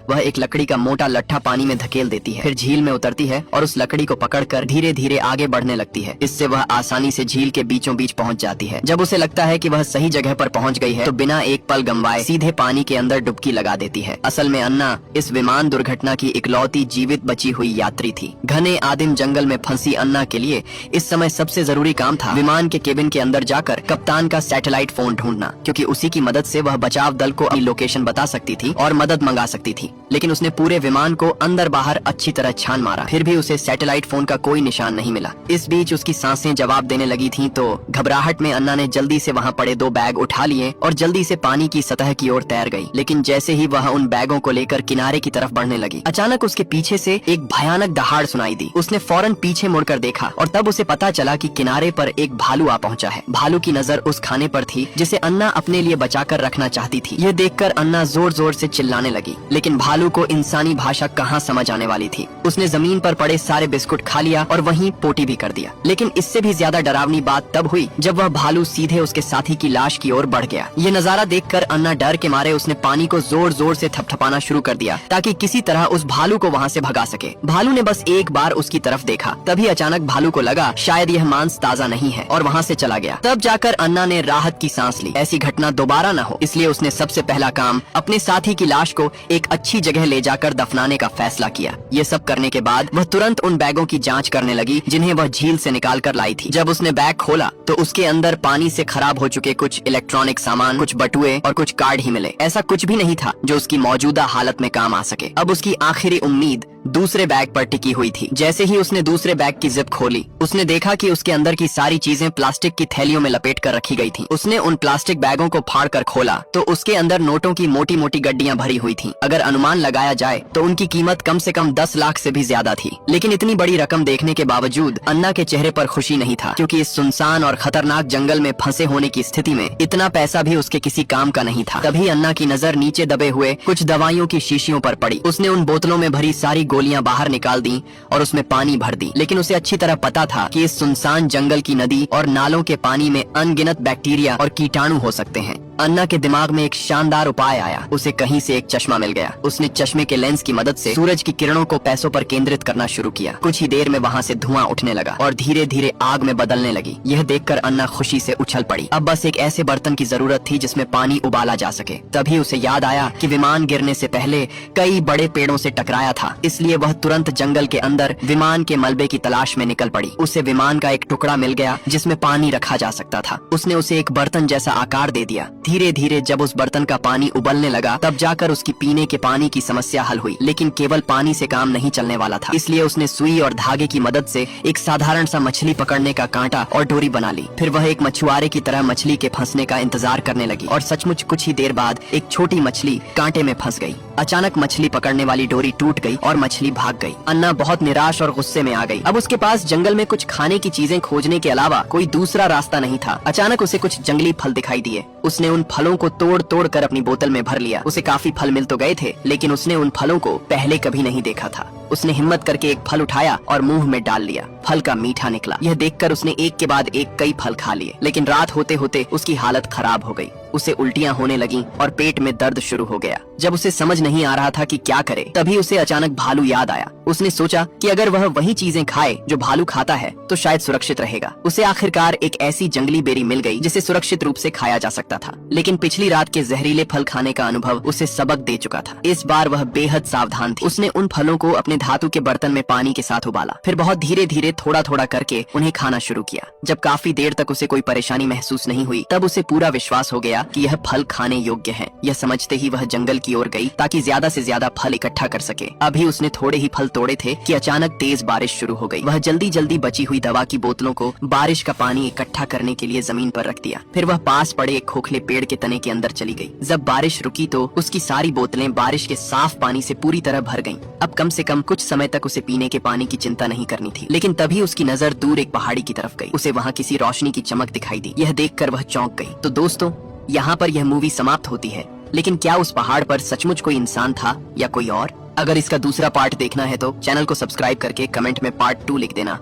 वह एक लकड़ी का मोटा लट्ठा पानी में धकेल देती है, फिर झील में उतरती है और उस लकड़ी को पकड़कर धीरे धीरे आगे बढ़ने लगती है। इससे वह आसानी से झील के बीचों बीच पहुंच जाती है। जब उसे लगता है कि वह सही जगह पर पहुंच गई है तो बिना एक पल गंवाए सीधे पानी के अंदर डुबकी लगा देती है। असल में अन्ना इस विमान दुर्घटना की इकलौती जीवित बची हुई यात्री थी। घने आदिम जंगल में फंसी अन्ना के लिए इस समय सबसे जरूरी काम था विमान के केबिन के अंदर जाकर कप्तान का सैटेलाइट फोन ढूंढना, क्योंकि उसी की मदद से वह बचाव दल को अपनी लोकेशन बता सकती थी और मदद मंगा सकती थी। लेकिन उसने पूरे विमान को अंदर बाहर अच्छी तरह छान मारा, फिर भी उसे सैटेलाइट फोन का कोई निशान नहीं मिला। इस बीच उसकी सांसें जवाब देने लगी थीं, तो घबराहट में अन्ना ने जल्दी से वहां पड़े 2 बैग उठा लिए और जल्दी से पानी की सतह की ओर तैर गई। लेकिन जैसे ही वह उन बैगों को लेकर किनारे की तरफ बढ़ने लगी, अचानक उसके पीछे से एक भयानक दहाड़ सुनाई दी। उसने फौरन पीछे मुड़कर देखा और तब उसे पता चला कि किनारे पर एक भालू आ पहुंचा है। भालू की नजर उस खाने पर थी जिसे अन्ना अपने लिए बचाकर रखना चाहती थी। यह देखकर अन्ना जोर जोर से चिल्लाने लगी, लेकिन भालू को इंसानी भाषा कहाँ समझ आने वाली थी। उसने जमीन पर पड़े सारे बिस्कुट खा लिया और वहीं पोटी भी कर दिया। लेकिन इससे भी ज्यादा डरावनी बात तब हुई जब वह भालू सीधे उसके साथी की लाश की ओर बढ़ गया। ये नजारा देखकर अन्ना डर के मारे उसने पानी को जोर जोर से थपथपाना शुरू कर दिया ताकि किसी तरह उस भालू को वहाँ से भगा सके। भालू ने बस एक बार उसकी तरफ देखा, तभी अचानक भालू को लगा शायद यह मांस ताजा नहीं है और वहाँ से चला गया। तब जाकर अन्ना ने राहत की सांस ली। ऐसी घटना दोबारा न हो, इसलिए उसने सबसे पहला काम अपने साथी की लाश को एक अच्छी जगह ले जाकर दफनाने का फैसला किया। ये सब करने के बाद वह तुरंत उन बैगों की जांच करने लगी जिन्हें वह झील से निकाल कर लाई थी। जब उसने बैग खोला तो उसके अंदर पानी से खराब हो चुके कुछ इलेक्ट्रॉनिक सामान, कुछ बटुए और कुछ कार्ड ही मिले। ऐसा कुछ भी नहीं था जो उसकी मौजूदा हालत में काम आ सके। अब उसकी आखिरी उम्मीद दूसरे बैग पर टिकी हुई थी। जैसे ही उसने दूसरे बैग की जिप खोली, उसने देखा कि उसके अंदर की सारी चीजें प्लास्टिक की थैलियों में लपेट कर रखी गई थीं। उसने उन प्लास्टिक बैगों को फाड़ कर खोला तो उसके अंदर नोटों की मोटी मोटी गड्डियां भरी हुई थीं। अगर अनुमान लगाया जाए तो उनकी कीमत कम से कम 10 लाख से भी ज्यादा थी। लेकिन इतनी बड़ी रकम देखने के बावजूद अन्ना के चेहरे पर खुशी नहीं था, क्योंकि इस सुनसान और खतरनाक जंगल में फंसे होने की स्थिति में इतना पैसा भी उसके किसी काम का नहीं था। तभी अन्ना की नजर नीचे दबे हुए कुछ दवाइयों की शीशियों पर पड़ी। उसने उन बोतलों में भरी सारी गोलियां बाहर निकाल दी और उसमें पानी भर दी। लेकिन उसे अच्छी तरह पता था कि इस सुनसान जंगल की नदी और नालों के पानी में अनगिनत बैक्टीरिया और कीटाणु हो सकते हैं। अन्ना के दिमाग में एक शानदार उपाय आया। उसे कहीं से एक चश्मा मिल गया। उसने चश्मे के लेंस की मदद से सूरज की किरणों को पैसों पर केंद्रित करना शुरू किया। कुछ ही देर में वहाँ से धुआं उठने लगा और धीरे धीरे आग में बदलने लगी। यह देखकर अन्ना खुशी से उछल पड़ी। अब बस एक ऐसे बर्तन की जरूरत थी जिसमें पानी उबाला जा सके। तभी उसे याद आया कि विमान गिरने से पहले कई बड़े पेड़ों से टकराया था, इसलिए वह तुरंत जंगल के अंदर विमान के मलबे की तलाश में निकल पड़ी। उसे विमान का एक टुकड़ा मिल गया जिसमें पानी रखा जा सकता था। उसने उसे एक बर्तन जैसा आकार दे दिया। धीरे धीरे जब उस बर्तन का पानी उबलने लगा तब जाकर उसकी पीने के पानी की समस्या हल हुई। लेकिन केवल पानी से काम नहीं चलने वाला था, इसलिए उसने सुई और धागे की मदद से एक साधारण सा मछली पकड़ने का कांटा और डोरी बना ली। फिर वह एक मछुआरे की तरह मछली के फंसने का इंतजार करने लगी और सचमुच कुछ ही देर बाद एक छोटी मछली कांटे में फंस गई। अचानक मछली पकड़ने वाली डोरी टूट गई और मछली भाग गई। अन्ना बहुत निराश और गुस्से में आ गई। अब उसके पास जंगल में कुछ खाने की चीजें खोजने के अलावा कोई दूसरा रास्ता नहीं था। अचानक उसे कुछ जंगली फल दिखाई दिए। उसने उन फलों को तोड़ तोड़ कर अपनी बोतल में भर लिया। उसे काफी फल मिल तो गए थे, लेकिन उसने उन फलों को पहले कभी नहीं देखा था। उसने हिम्मत करके एक फल उठाया और मुंह में डाल लिया। फल का मीठा निकला। यह देखकर उसने एक के बाद एक कई फल खा लिए। लेकिन रात होते होते उसकी हालत खराब हो गई। उसे उल्टियां होने लगीं और पेट में दर्द शुरू हो गया। जब उसे समझ नहीं आ रहा था कि क्या करे, तभी उसे अचानक भालू याद आया। उसने सोचा कि अगर वह वही चीजें खाए जो भालू खाता है तो शायद सुरक्षित रहेगा। उसे आखिरकार एक ऐसी जंगली बेरी मिल गई जिसे सुरक्षित रूप से खाया जा सकता था। लेकिन पिछली रात के जहरीले फल खाने का अनुभव उसे सबक दे चुका था। इस बार वह बेहद सावधान थी। उसने उन फलों को अपने धातु के बर्तन में पानी के साथ उबाला, फिर बहुत धीरे धीरे थोड़ा थोड़ा करके उन्हें खाना शुरू किया। जब काफी देर तक उसे कोई परेशानी महसूस नहीं हुई, तब उसे पूरा विश्वास हो गया कि यह फल खाने योग्य हैं। यह समझते ही वह जंगल की ओर गई ताकि ज्यादा से ज्यादा फल इकट्ठा कर सके। अभी उसने थोड़े ही फल तोड़े थे कि अचानक तेज बारिश शुरू हो गई। वह जल्दी जल्दी बची हुई दवा की बोतलों को बारिश का पानी इकट्ठा करने के लिए जमीन पर रख दिया। फिर वह पास पड़े एक खोखले पेड़ के तने के अंदर चली गई। जब बारिश रुकी तो उसकी सारी बोतलें बारिश के साफ पानी से पूरी तरह भर गईं। अब कम से कम कुछ समय तक उसे पीने के पानी की चिंता नहीं करनी थी। लेकिन तभी उसकी नजर दूर एक पहाड़ी की तरफ गई। उसे वहाँ किसी रोशनी की चमक दिखाई दी। यह देखकर वह चौंक गई। तो दोस्तों, यहाँ पर यह मूवी समाप्त होती है। लेकिन क्या उस पहाड़ पर सचमुच कोई इंसान था या कोई और? अगर इसका दूसरा पार्ट देखना है तो चैनल को सब्सक्राइब करके कमेंट में पार्ट 2 लिख देना।